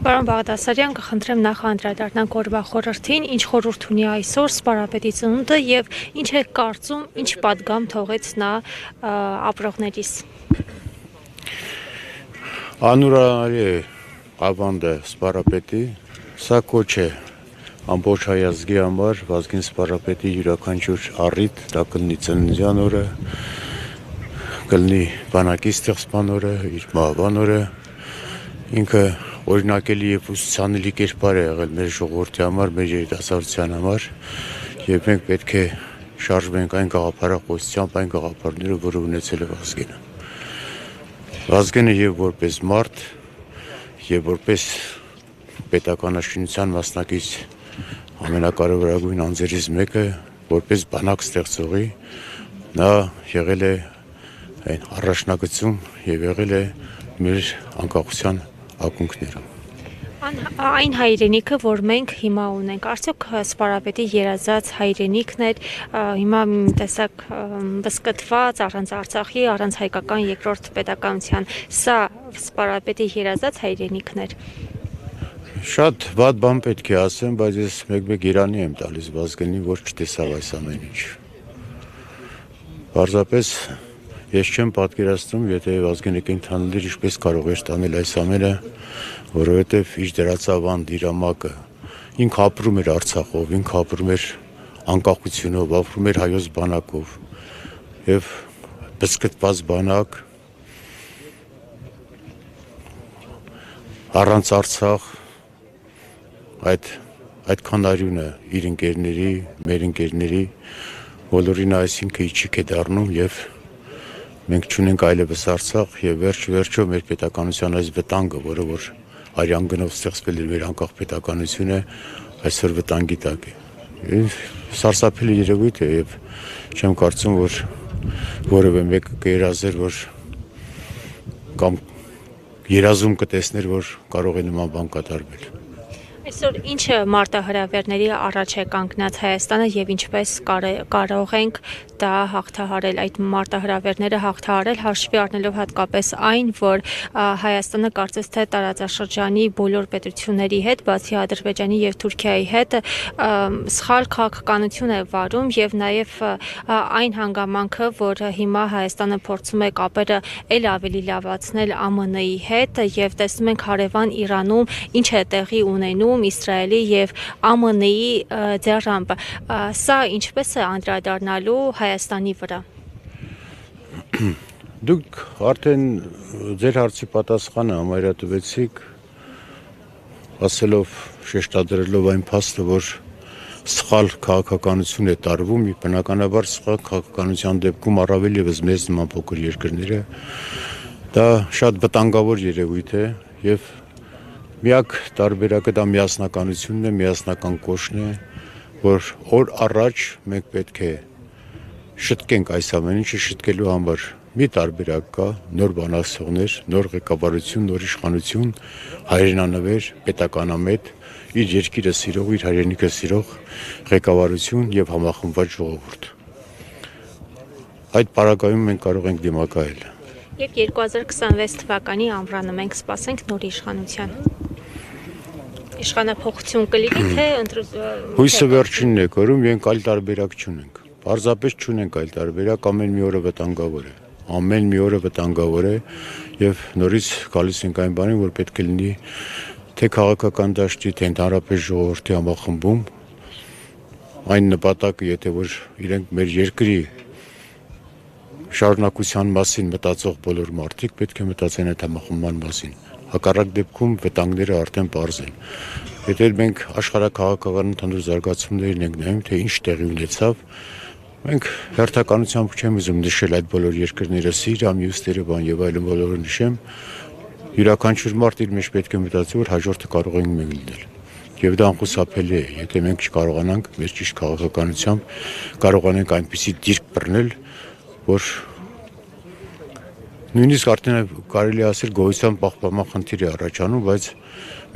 Պարոն Բաղդասարյան, կխնդրեմ նախ անդրադառնանք օրվա խորհրդին, ինչ խորհուրդ ունի այսօր սպարապետի ծնունդը եւ ինչ է կարծում, ինչ պատգամ թողեց նա ապրողներիս։ Անուրանալի է ավանդը սպարապետի, սա կոչ է ամբողջ հայ ազգի համար, Վազգեն Սպարապետի յուրաքանչյուր առիթ, դա կլինի ծննդյան օրը, կլինի բանակի ստեղծման օրը, իր մահվան օրը, ինքը օրինակելի եւ ուսուցանելի կերպար է եղել մեր ժողովրդի համար, մեր երիտասարդության համար, եւ մենք պետք է շարժվենք այն գաղափարախոսությամբ, այն գաղափարները, որը ունեցել է Վազգենը։ Վազգենը եւ որպես մարդ, եւ որպես պետականաշինության մասնակից ամենակարևորագույն անձերից մեկը, որպես բանակ ստեղծողի, նա եղել է այն առաջնագծում եւ եղել է մեր անկախության ակունքներում։ Այն հայրենիքը, որ մենք հիմա ունենք, արդյոք Սպարապետի երազած հայրենիքն էր, հիմա տեսակ բսկտված առանց Արցախի, առանց հայկական երկրորդ պետականության, սա Սպարապետի երազած հայրենիքն էր։ Շատ վատ բան պետք է ասեմ, բայց ես մեկ-մեկ Իրանի եմ տալիս Վազգենին, որ չտեսավ այս ամեն ինչ։ Պարզապես ես չեմ պատկերացնում, եթե Վազգենը կենդանիներ ինչպես կարող էր տանել այս ամենը, որովհետև իր դրած ավանդ իրամակը, ինքը ապրում էր Արցախով, ինքը ապրում էր անկախությունով, ապրում էր հայոց բանակով եւ բսկտված բանակ առանց Արցախ այդքան արյունը իր ընկերների, մեր ընկերների բոլորին այսինքն իջիկ է դառնում եւ մենք չունենք այլևս Արցախ եւ վերջ-վերջո մեր պետականության այս վտանգը, որը որ արյան գնով ստեղծվել էր մեր անկախ պետականությունը, այսօր վտանգի տակ է։ Սարսափելի երևույթ է եւ չեմ կարծում, որ որևէ մեկը կերազեր, որ կամ երազում կտեսներ, որ կարող է նման բան կատարվել։ Այսօր ինչ մարտահրավերների առաջ է կանգնած Հայաստանը եւ ինչպես կարող ենք դա հաղթահարել, այդ մարտահրավերները հաղթահարել, հաշվի առնելով հատկապես այն, որ Հայաստանը կարծես թե տարածաշրջանի բոլոր պետությունների հետ, բացի Ադրբեջանի եւ Թուրքիայի հետ, սխալ քաղաքականություն է վարում եւ նաեւ այն հանգամանքը, որ հիմա Հայաստանը փորձում է կապերը ել ավելի լավացնել ԱՄՆ-ի հետ եւ տեսնում ենք հարևան Իրանում ինչ է տեղի ունենում Իսրայելի եւ ԱՄՆ-ի ձեռամբ, սա ինչպես է անդրադառնալու Հայաստանի վրա։ Դուք արդեն ձեր հարցի պատասխանը համարյատվեցիք, ասելով, շեշտադրելով այն փաստը, որ սխալ քաղաքականություն է տարվում, բնականաբար սխալ քաղաքականության դեպքում առավել եւս մեծ նման փոքր երկրները, դա շատ վտանգավոր երևույթ է եւ միակ տարբերակը դա միասնականությունն է, միասնական կոշն է, որ օր առաջ մենք պետք է շտկենք այս ամեն ինչը շտկելու համար մի տարբերակ կա, նոր բանակցողներ, նոր ղեկավարություն, նոր իշխանություն, հայրենանվեր, պետականամետ, իր երկիրը սիրող, իր հայրենիքը սիրող ղեկավարություն եւ համախմբված ժողովուրդ։ Այդ պարագայում մենք կարող ենք դիմակայել։ Եվ 2026 թվականի ամռանը մենք սպասենք նոր իշխանության։ Իշխանափոխություն կլինի, թե հույսը վերջինն է կորում, մենք այլ տարբերակ չունենք։ Պարզապես չունենք այլ տարբերակ, ամեն մի օրը վտանգավոր է։ Ամեն մի օրը վտանգավոր է եւ նորից գալիս ենք այն բանին, որ պետք է լինի թե քաղաքական դաշտի, թե ընդհանրապես ժողովրդի համախմբում այն նպատակը, եթե որ իրենք մեր երկրի շարունակության մասին մտածող բոլոր մարդիկ պետք է մտածեն այդ համախմբման մասին։ Հակառակ դեպքում վտանգները արդեն պարզ են։ Եթե մենք աշխարհակաղակական ընդհանուր զարգացումներին ենք նայում, թե ինչ տեղի ունեցավ, մենք հերթականությամբ չեմ ուզում նշել այդ բոլոր երկրները, Սիրիա, մյուսները բան եւ այլն բոլորը նշեմ, յուրաքանչյուր մարդ իր մեջ պետք է մտածի, որ հաջորդը կարող ենք մենք լինել։ Եվ դա անխուսափելի է, եթե մենք չկարողանանք մեր ճիշտ քաղաքականությամբ կարողանանք այնպիսի դիրք բռնել, որ նույնիսկ արդեն կարելի ասել գոյության պահպանման խնդիր է առաջանում, բայց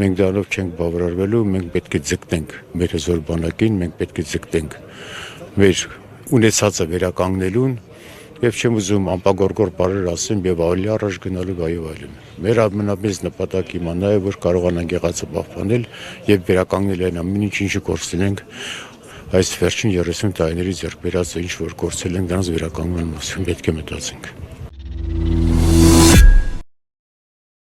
մենք դրանով չենք բավարարվելու, մենք պետք է ձգտենք մեր հզոր բանակին, մենք պետք է ձգտենք մեր ունեցածը վերականգնելուն Եվ չեմ ուզում անպագորգոր բառեր ասեմ եւ ավելի առաջ գնալու այո այլն։ Մեր ամենամեծ նպատակը իմանալ է, որ կարողանանք եղածը պահպանել եւ վերականգնել այն ամեն ինչը գործել ենք այս վերջին 30 տարիների ձեռք բերած ինչ որ գործել ենք դրանց վերականգնման մասին պետք է մտածենք։